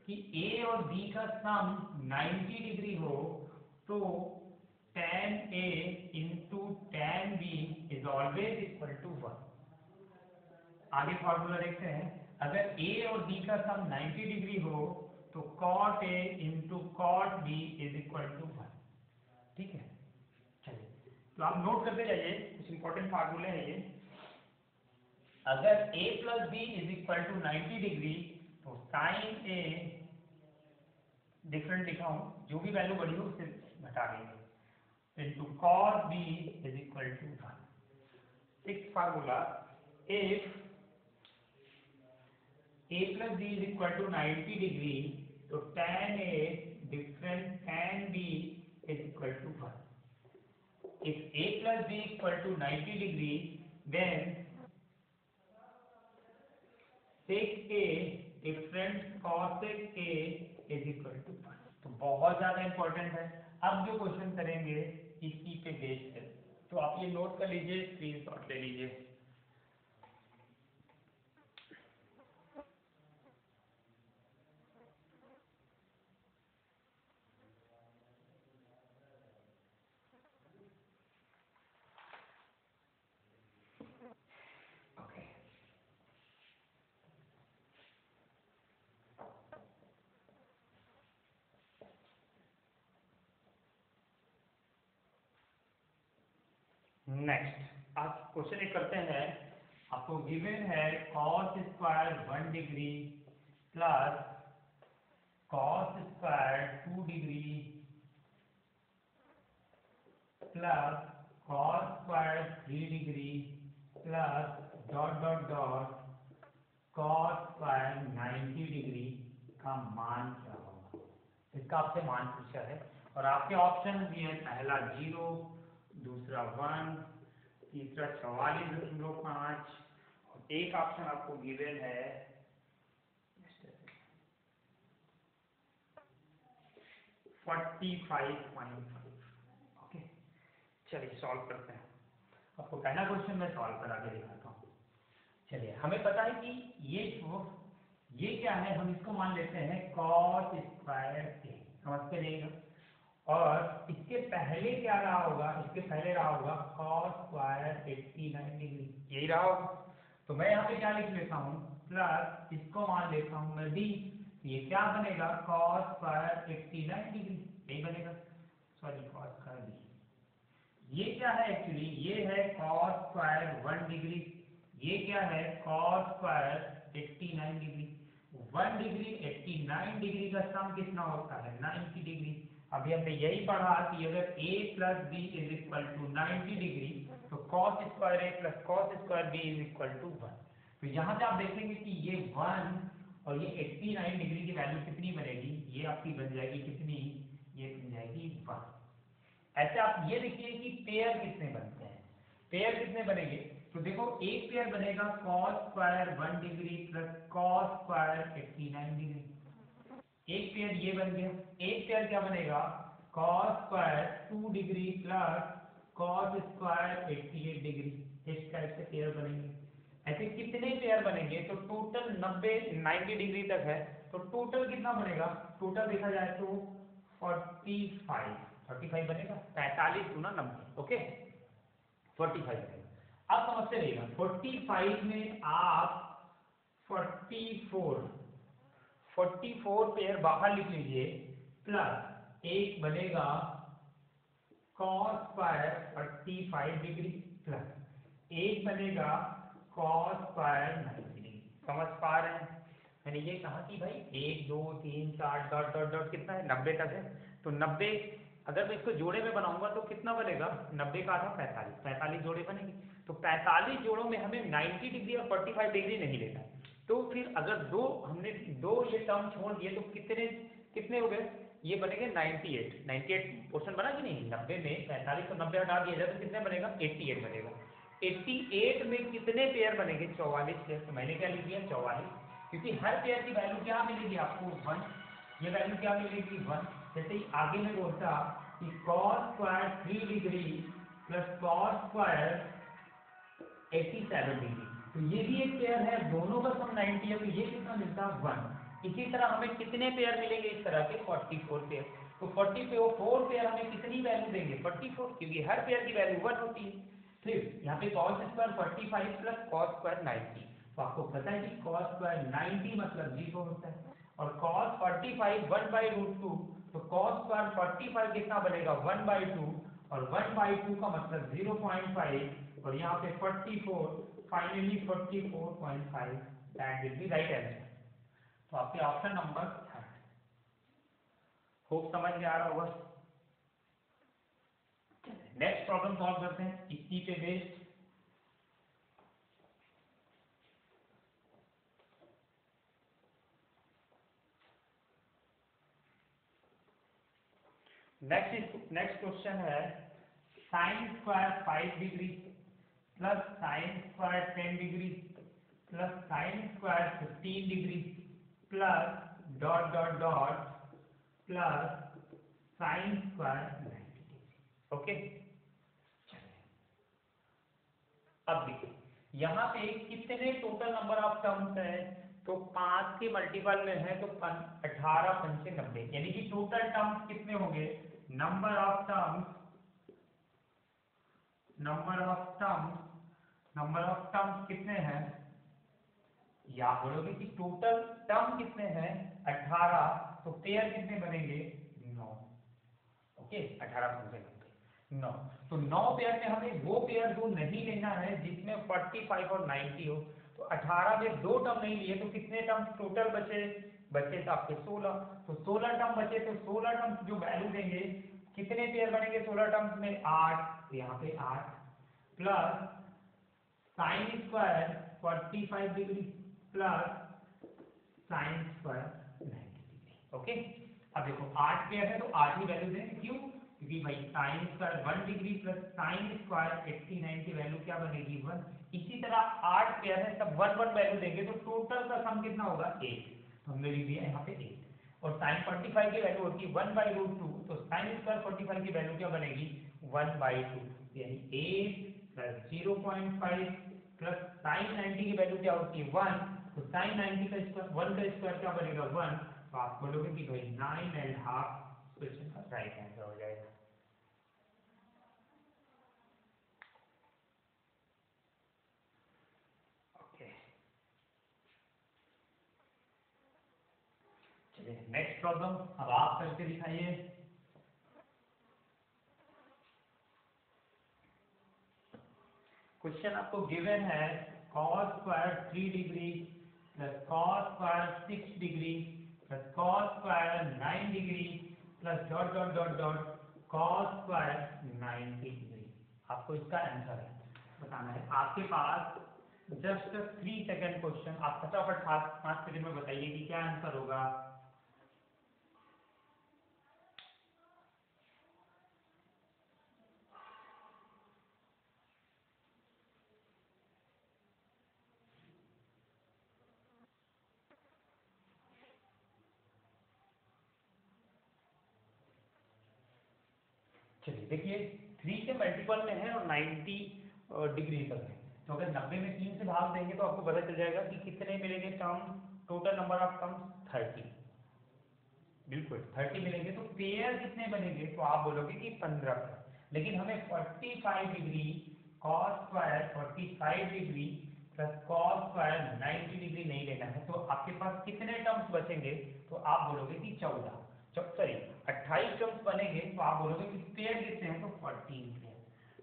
कि a और b का सम 90 डिग्री हो तो tan a into tan b is always equal to 1। आगे फॉर्मूला देखते हैं, अगर a और b का सम 90 डिग्री हो तो cot a into cot b is equal to 1। ठीक है, चलिए तो आप नोट करते जाइए, कुछ इंपॉर्टेंट फार्मूले हैं ये। अगर a plus b is equal to 90 degree तो साइन a, डिफरेंट लिखा हूं, जो भी वैल्यू बढ़ी हो उससे घटा देंगे, into cos b is equal to 1। Six formula, if a plus b is equal to 90 degree, तो tan a different tan b is equal to 1. If a plus b equal to 90 degree, then sec a different cosec a is equal to 1. तो बहुत ज्यादा इंपॉर्टेंट है। अब जो क्वेश्चन करेंगे इसी पे बेस्ड है, तो आप ये नोट कर लीजिए, स्क्रीनशॉट ले लीजिए। नेक्स्ट आप क्वेश्चन एक करते हैं, आपको गिवन है cos square 1 degree plus cos square 2 degree plus cos square 3 degree plus dot dot dot cos square 90 degree का मान क्या होगा। इसका आपसे मान पूछा है और आपके ऑप्शन भी है, पहला 0, दूसरा 1, तीसरा 44.5 और एक ऑप्शन आपको गिवन है 45.5। ओके, चलिए सॉल्व करते हैं। आपको पहला क्वेश्चन मैं सॉल्व करा के दिखाता हूँ। चलिए हमें पता है कि ये क्या है, हम इसको मान लेते हैं cos स्क्वायर ए, समझते रहिएगा। और इसके पहले क्या रहा होगा, इसके पहले रहा होगा cos स्क्वायर 89 डिग्री, यही रहा होगा। तो मैं यहाँ पे क्या लिख लेता हूँ, प्लस इसको मान लेता हूँ मैं d, ये क्या बनेगा cos स्क्वायर 89 डिग्री, यही बनेगा, सॉरी cos स्क्वायर d। ये क्या है एक्चुअली, ये है cos स्क्वायर 1 डिग्री, ये क्या है cos square 89 degree. 1 degree 89 degree का सम कितना होता है 90 डिग्री। अभी हमने यही पढ़ा कि अगर a plus b is equal to 90 degree तो cos square a plus cos square b is equal to 1। तो यहाँ से आप देखेंगे कि ये 1 और ये 89 डिग्री की वैल्यू कितनी बनेगी, ये आपकी बन जाएगी कितनी, ये बन जाएगी 1। ऐसे आप ये देखिए कि पेयर कितने बनते हैं, पेयर कितने बनेंगे, तो देखो एक पेयर बनेगा cos square 1 degree plus cos square 89 degree, एक पेयर ये बन गया। एक पेयर क्या बनेगा cos square 2 degree plus cos square 88 degree, इस टाइप से पेयर बनेंगे। ऐसे कितने पेयर बनेंगे, तो टोटल 90 डिग्री तक है, तो टोटल कितना बनेगा, टोटल देखा जाए तो 45 बनेगा, 45 गुना 90, ओके 45 बनेगा। अब समझते रहिएगा 45 में आप 44 पेयर बाहर लिख लीजिए, प्लस एक बनेगा cos स्क्वायर 45 डिग्री प्लस एक बनेगा cos स्क्वायर 90 डिग्री। समझ पा रहे हैं, मैंने ये कहा कि भाई 1 2 3 4 डॉट डॉट डॉट कितना है 90 तक है, तो 90 अगर मैं इसको जोड़े में बनाऊंगा तो कितना बनेगा, 90 का आधा 45 जोड़े बनेंगे। तो 45 जोड़ों में हमें 90 डिग्री और 45 डिग्री नहीं लेना, तो फिर अगर हमने दो ये टर्म छोड़ दिए तो कितने हो गए, ये बनेंगे 98 पोर्शन बना कि नहीं, 90 में 45 तो 90 हटा दिया जाए तो कितने बनेगा 88 बनेगा। 88 में कितने पेयर बनेंगे 44 पेयर, तो मैंने क्या लिख दिया 44, क्योंकि हर पेयर की वैल्यू क्या मिलेगी आपको 1, ये वैल्यू क्या मिलेगी 1। जैसे ही आगे में बोलता कि cos square 3 degree plus cos square 87 degree, तो ये भी एक पेयर है, दोनों का सम 90 है, तो ये कितना मिलता है 1। इसी तरह हमें कितने पेयर मिलेंगे इस तरह के 44 पेयर, तो 44 पेयर हमें कितनी वैल्यू देंगे 44, क्योंकि हर पेयर की वैल्यू 1 होती है। फिर यहाँ पे cos square 45 plus cos square 90, तो आपको पता है कि cos स्क्वायर 90 मतलब 0 होता है, और cos 45 1/√2, तो cos स्क्वायर 45 कितना बनेगा 1/2, और 1/2 का मतलब 0.5, और यहाँ पे 44 finally 44.5, that will be right answer. तो आपके ऑप्शन नंबर 3, होप समझ में आ रहा होगा। नेक्स्ट प्रॉब्लम सॉल्व करते हैं इसी पे बेस्ड। नेक्स्ट क्वेश्चन है sine square 5 degree plus sine square 10 degree plus sine square 15 degree plus dot dot dot plus sine square 90 degree, okay. अब देखिए यहाँ पे कितने टोटल नंबर ऑफ टर्म्स है, तो 5 के मल्टीपल में है तो 18 पंचे 90, यानी कि टोटल टर्म्स कितने होंगे, नंबर ऑफ टर्म्स कितने हैं, या बोलोगे कि टोटल टर्म कितने हैं 18, तो पेयर कितने बनेंगे 9, ओके 18 पंचे 9, तो 9 पेयर में हमें वो पेयर जो नहीं लेना है जिसमें 45 और 90 हो, तो 18 में 2 टर्म नहीं लिए तो कितने टर्म टोटल बचे तो आपके 16, तो 16 टर्म बचे, तो 16 टर्म जो वैल्यू देंगे कितने पेयर बनेंगे 16 टर्म्स में 8, तो यहाँ पे 8 plus sine square 45 degree plus sine square 90 degree, okay. अब देखो 8 पेयर है तो 8 ही वैल्यू देंगे, क्यों, क्योंकि भाई sign square 1 degree plus sine square 89 की वैल्यू क्या बनेगी 1। इसी तरह 8 पेयर है सब 1 1 वैल्यू देंगे तो टोटल का सम कितना होगा 8, तो हमने लिख दिया यहाँ पे 8, और साइन 45 की वैल्यू होती है 1/√2, तो साइन स्क्वायर 45 की वैल्यू क्या बनेगी 1/2, यानी 8 प्लस 0.5 प्लस साइन 90 की वैल्यू क्या होती है 1, तो साइन 90 का स्क्वायर 1 का स्क्वायर क्या बनेगा 1, तो आप बोलोगे कि भाई 9.5 क्वेश्चन का राइट आंसर हो जाएगा। ओके, चलिए नेक्स्ट प्रॉब्लम अब आप करके दिखाइए। क्वेश्चन आपको गिवन है cos square 3 degree plus cos square 6 degree plus cos square 9 degree plus dot dot dot dot cos square 90 degree. आपको इसका आंसर है बताना है। आपके पास जस्ट 3 सेकेंड क्वेश्चन, आप फटाफट 5 सेकेंड में बताइए कि क्या आंसर होगा। चलिए देखिए 3 के मल्टीपल में है और 90 डिग्री तक है, तो अगर 90 में 3 से भाग देंगे तो आपको पता चल जाएगा कि कितने मिलेंगे term, total number of terms 30, बिल्कुल 30 मिलेंगे। तो पेयर कितने बनेंगे, तो आप बोलोगे कि 15 पेयर, लेकिन हमें 45 degree cos square 45 degree plus cos square 90 degree नहीं लेना है, तो आपके पास कितने टर्म्स बचेंगे, तो आप बोलोगे कि 28 टर्म्स बनेंगे, तो आप बोलोगे कि पेयर कितने हैं, तो 14 पेयर।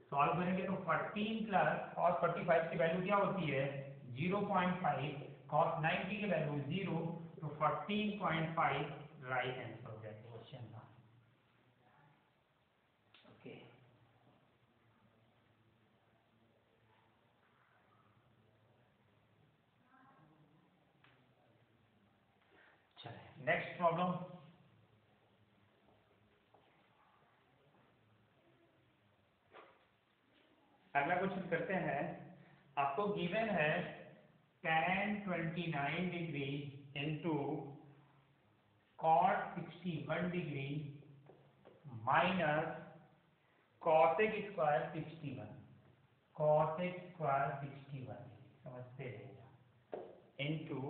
सॉल्व करेंगे तो 14 प्लस cos 45 की वैल्यू क्या होती है 0.5, cos 90 की वैल्यू 0, तो 14.5 राइट आंसर हो जाएगा क्वेश्चन का। ओके, चलिए नेक्स्ट प्रॉब्लम। अगला क्वेश्चन करते हैं। आपको गिवन है tan 29 degree into cot 61 degree minus cosec square 61, cosec square 61 समझते रहिएगा, इंटू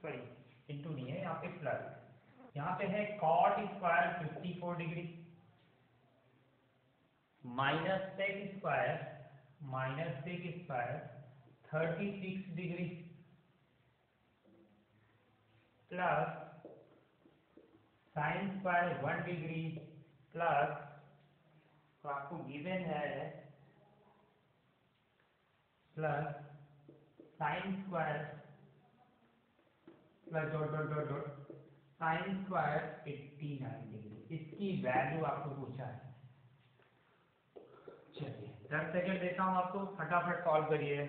सॉरी इंटू नहीं है यहाँ पे प्लस, यहाँ पे है cot square 54 degree minus sec square 36 degree plus sine square 1 degree plus, तो आपको गिवन है plus sine square plus dot dot dot dot sign square 89 degree, इसकी वैल्यू आपको पूछा है। चलिए 10 सेकेंड देता हूँ आपको, फटाफट सॉल्व करिए।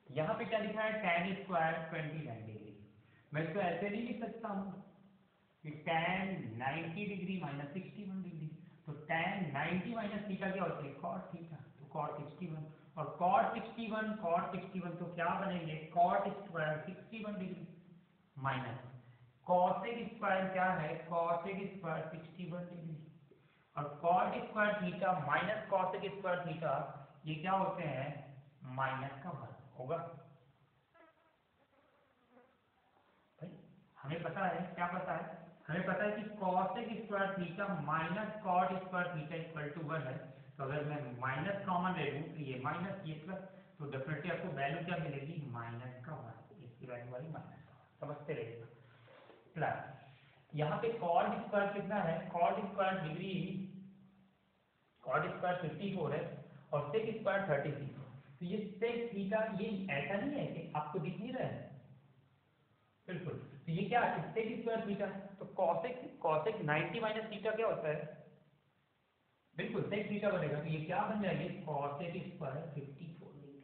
यहाँ पे क्या लिखा है tan स्क्वायर 29 डिग्री, मैं इसको ऐसे नहीं लिख सकता हूँ कि tan 90 डिग्री माइनस 61 डिग्री, तो tan 90 माइनस थीटा क्या होता है cot थीटा, तो cot 61, और cot 61 तो क्या बनेंगे cot square 61 degree minus cosec square क्या है cosec स्क्वायर 61 डिग्री, और cot square theta minus cosec square theta ये क्या होते हैं माइनस का 1 होगा। भाई हमें पता है, क्या पता है, हमें पता है कि cosec square theta minus cot square theta equal to 1 है, तो अगर मैं माइनस कॉमन ले लूँ तो ये माइनस ये प्लस, तो डेफिनेटली आपको वैल्यू क्या मिलेगी माइनस का 1, इसकी वैल्यू आई माइनस का 1, समझते रहिएगा। प्लस यहाँ पे cot स्क्वायर कितना है, cot square degree cot square 54 है और sec स्क्वायर 36 है, तो ये sec थीटा ये ऐसा नहीं है कि आपको दिख नहीं रहा है, बिल्कुल, तो ये क्या है sec स्क्वायर थीटा, तो cosec 90 माइनस थीटा क्या होता है, बिल्कुल sec थीटा बनेगा, तो ये क्या बन जाएगी cosec स्क्वायर 54 डिग्री।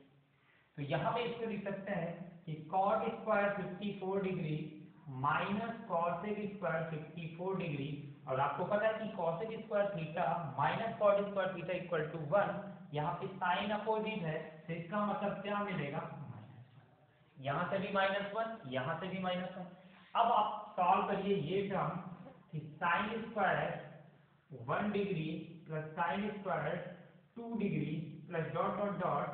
तो यहाँ पे इसको लिख सकते हैं कि cot square 54 degree minus cosec square 54 degree, और आपको पता है कि cosec square theta minus cot square theta equal to 1, यहाँ पे साइन अपोजिट है तो इसका मतलब क्या मिलेगा, माइनस। यहाँ से भी -1, यहाँ से भी -1। अब आप सॉल्व करिए ये टर्म कि sine square 1 degree plus sine square 2 degree plus dot dot dot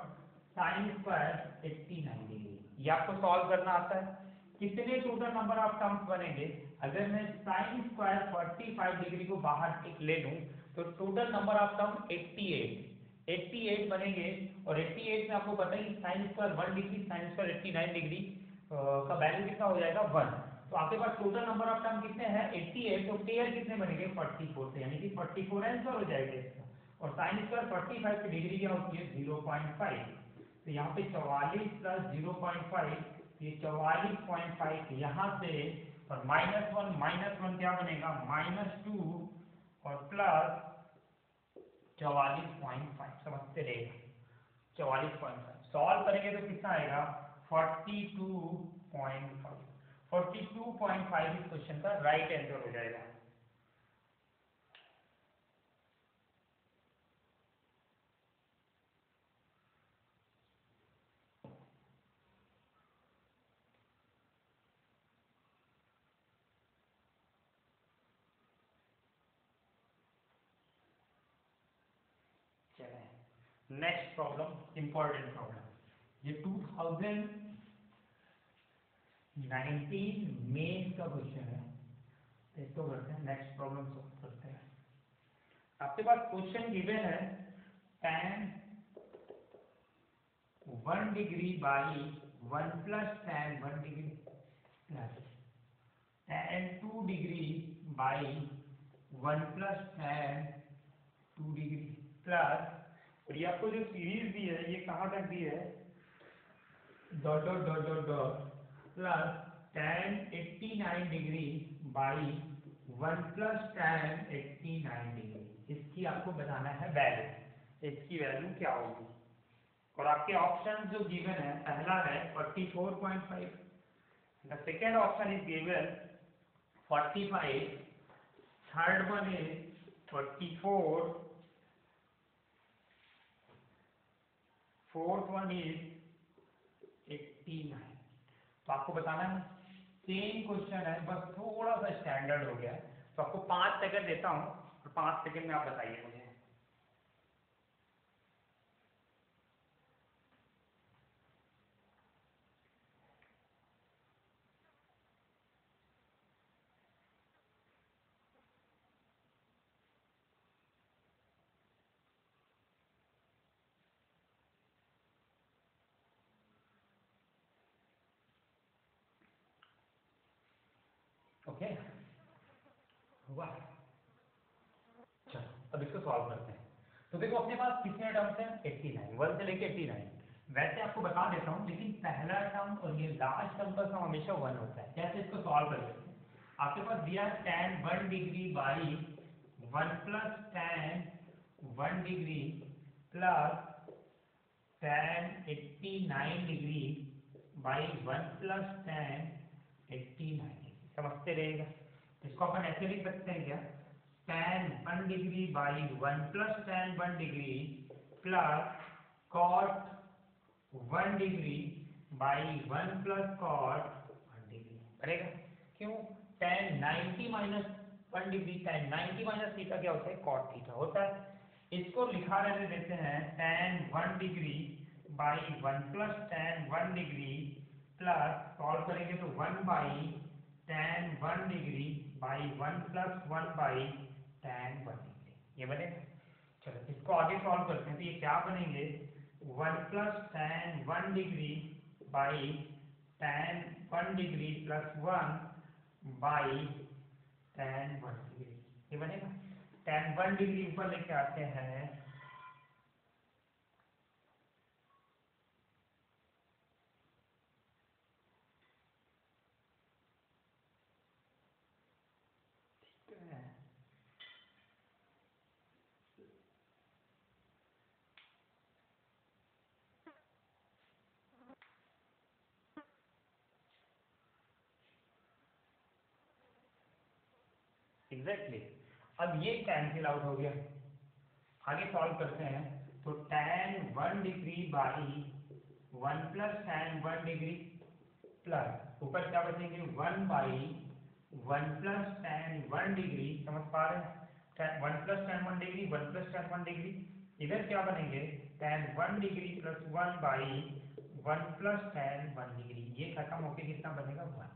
sign square 89 degree, ये आपको सॉल्व करना आता है। कितने टोटल नंबर ऑफ टर्म्स बनेंगे, अगर मैं साइन स्क्वायर 45 डिग्री को बाहर ले लूं तो टोटल नंबर ऑफ टर्म 88 बनेंगे। और 88 में आपको पता ही sine square 1 degree sine square 89 degree का वैल्यू कितना हो जाएगा 1। तो आपके पास टोटल नंबर ऑफ टर्म कितने हैं 88, तो पेयर कितने बनेंगे 44 से, यानी कि 44 आंसर हो जाएगा इसका। और साइन स्क्वायर 45 की डिग्री क्या होती है 0.5, तो यहाँ पे 44 प्लस 0.5, ये 44.5 यहाँ से, और -1 क्या बनेगा -2 और प्लस 44.5, समझते रहेगा 44.5 सॉल्व करेंगे तो कितना आएगा 42.5। 42.5 इस क्वेश्चन का राइट आंसर हो जाएगा। नेक्स्ट प्रॉब्लम, इंपॉर्टेंट प्रॉब्लम, ये 2019 मेन का क्वेश्चन है, तो इसको करते हैं। नेक्स्ट प्रॉब्लम सॉल्व करते हैं। आपके पास क्वेश्चन गिवन है tan 1 degree by 1 plus tan 1 degree plus tan 2 degree by 1 plus tan 2 degree plus, और ये आपको जो सीरीज दी है ये कहाँ तक दी है dot dot dot dot dot plus tan 89 degree by 1 plus tan 89 degree, इसकी आपको बताना है वैल्यू, इसकी वैल्यू क्या होगी। और आपके ऑप्शन जो गिवन है, पहला है 44.5, the second option is given 45, third one is 44, fourth one is 89। तो आपको बताना है, सेम क्वेश्चन है, बस थोड़ा सा स्टैंडर्ड हो गया है। तो आपको 5 सेकंड देता हूँ और 5 सेकंड में आप बताइए मुझे। ओके हुआ, चलो अब इसको सॉल्व करते हैं। तो देखो अपने पास कितने टर्म्स हैं 89, 1 से लेके 89। वैसे आपको बता देता हूँ, लेकिन पहला टर्म और ये लास्ट टर्म का सम हमेशा 1 होता है। कैसे इसको सॉल्व कर सकते हैं, आपके पास दिया है tan 1 degree by 1 plus tan 1 degree plus tan 89 degree by 1 plus tan 89 degree, समझते रहेगा। इसको अपन ऐसे लिख सकते हैं क्या, tan 1 degree by 1 plus tan 1 degree plus cot 1 degree by 1 plus cot 1 degree बनेगा। क्यों, tan 90 minus 1 degree, tan 90 minus theta क्या होता है cot थीटा होता है। इसको लिखा रहने देते हैं tan 1 degree by 1 plus tan 1 degree plus, solve करेंगे तो 1 by tan 1 degree by 1 plus 1 by tan 1 degree, ये बनेगा। चलो इसको आगे सॉल्व करते हैं, तो ये क्या बनेंगे 1 plus tan 1 degree by tan 1 degree plus 1 by tan 1 degree, ये बनेगा। tan 1 डिग्री ऊपर लेके आते हैं, एग्जैक्टली अब ये कैंसिल आउट हो गया। आगे सॉल्व करते हैं। तो tan 1 degree by 1 plus tan 1 degree plus ऊपर क्या बचेंगे 1 बाई 1 प्लस tan 1 डिग्री, समझ पा रहे हैं 1 plus tan 1 degree 1 plus tan 1 degree, इधर क्या बनेंगे tan 1 degree plus 1 by 1 plus tan 1 degree, ये खत्म होके कितना बनेगा 1।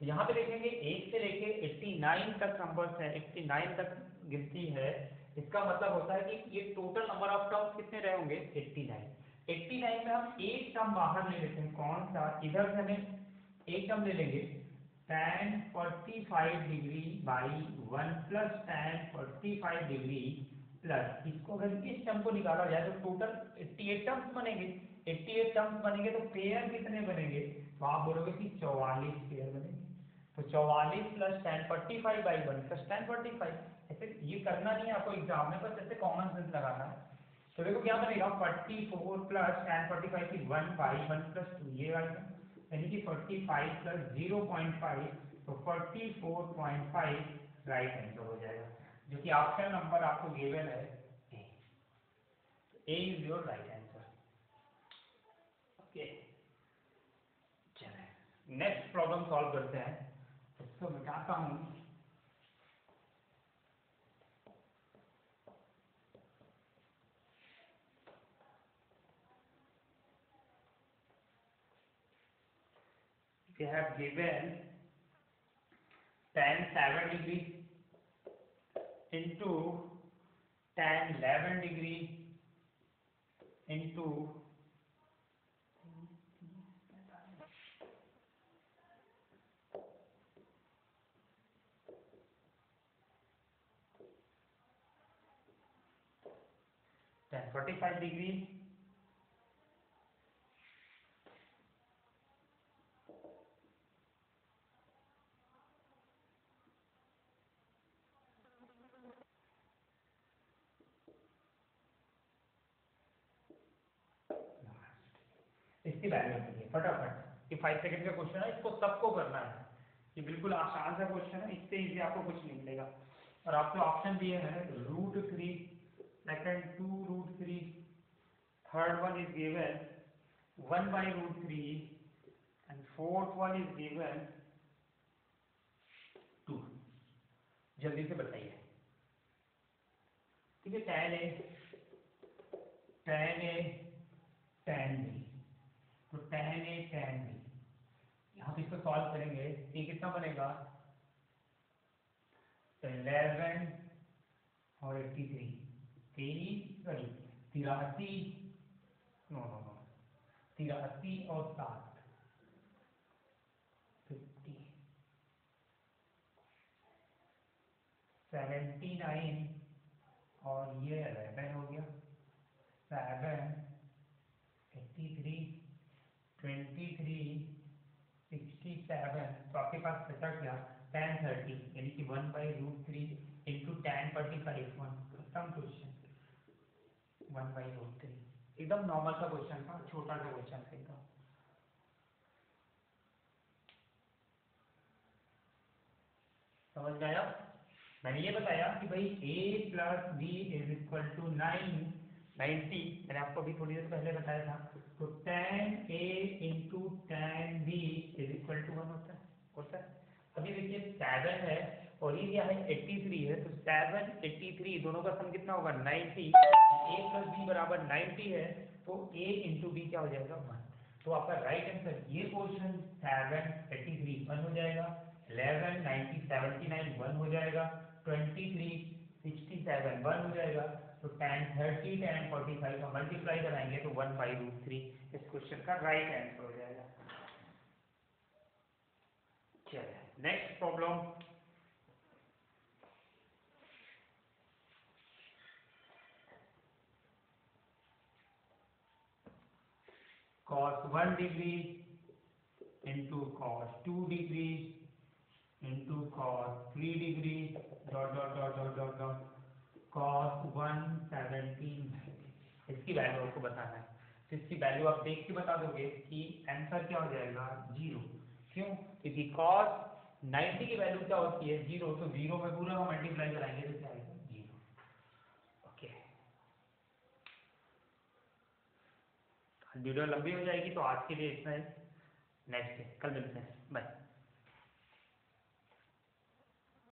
तो यहाँ पे देखेंगे 1 से लेके 89 तक नंबर्स है, 89 तक गिनती है। इसका मतलब होता है कि ये टोटल नंबर ऑफ टर्म्स कितने रहे होंगे 89। 89 में हम एक टर्म बाहर ले लेते हैं, कौन सा, इधर से हमें एक टर्म ले लेंगे tan 45 degree by 1 plus tan 45 degree plus, इसको अगर इस टर्म को निकाला जाए तो टोटल 88 टर्म्स बनेंगे। 88 टर्म्स बनेंगे तो पेयर कितने बनेंगे, तो आप बोलोगे कि 44 पेयर बनेंगे। तो 44 plus tan 45 by 1 plus tan 45, ऐसे ये करना नहीं है आपको एग्जाम में, बस ऐसे कॉमन सेंस लगाना है। तो देखो क्या बनेगा 44 प्लस tan 45 की 1 बाई 1 प्लस 2, ये आएगा, यानी कि 45 प्लस 0.5, तो 44.5 राइट आंसर हो जाएगा, जो कि ऑप्शन नंबर आपको गिवन है A. A is your right answer. Okay, चलिए नेक्स्ट प्रॉब्लम सॉल्व करते हैं। इसको मिटाता हूँ। We have given tan 7 degree into tan 11 degree into tan 45 degree इसकी वैल्यू है फटाफट। ये 5 सेकंड का क्वेश्चन है, इसको सबको करना है, ये बिल्कुल आसान सा क्वेश्चन है, इससे इजी आपको कुछ नहीं मिलेगा। और आपको ऑप्शन दिए हैं √3, second 2√3, third one is given 1/√3 and fourth one is given 2। जल्दी से बताइए। ठीक है, tan A, tan A, tan B, तो tan A tan B, यहाँ पे इसको सॉल्व करेंगे, ये कितना बनेगा 11 और 83, 83 नो नो नो 83 और 7 50, 79 और ये 11 हो गया, 7 83 23 67, तो आपके पास बचा क्या tan 30, यानी कि 1/√3 इंटू tan 45, खत्म क्वेश्चन। 1/√3 एकदम नॉर्मल सा क्वेश्चन था, छोटा सा क्वेश्चन था एकदम। समझ में आया? मैंने ये बताया कि भाई a plus b is equal to 90, मैंने आपको अभी थोड़ी देर पहले बताया था। तो tan a into tan b is equal to 1 होता है। अभी देखिए 7 है और ये क्या है 83 है, तो 7 83 दोनों का सम कितना होगा 90, a प्लस बी बराबर 90 है, तो a इंटू बी क्या हो जाएगा 1। तो आपका राइट आंसर ये क्वेश्चन 7 83 1 हो जाएगा, 11 90 79 1 हो जाएगा, 23 67 1 हो जाएगा। तो tan 30 tan 45 का मल्टीप्लाई कराएंगे तो 1/√3 इस क्वेश्चन का राइट आंसर हो जाएगा। चलिए next problem. cos 1 degree into cos 2 degree into cos 3 degree dot dot dot dot dot dot cos 117, इसकी वैल्यू आपको बताना है। तो इसकी वैल्यू आप देख के बता दोगे कि आंसर क्या हो जाएगा 0। क्यों? क्योंकि cos 90 की वैल्यू क्या होती है 0, तो 0 में पूरा हम मल्टीप्लाई कराएंगे तो क्या आएगा 0। ओके, वीडियो लंबी हो जाएगी तो आज के लिए इतना ही, नेक्स्ट डे कल मिलते हैं, बाय।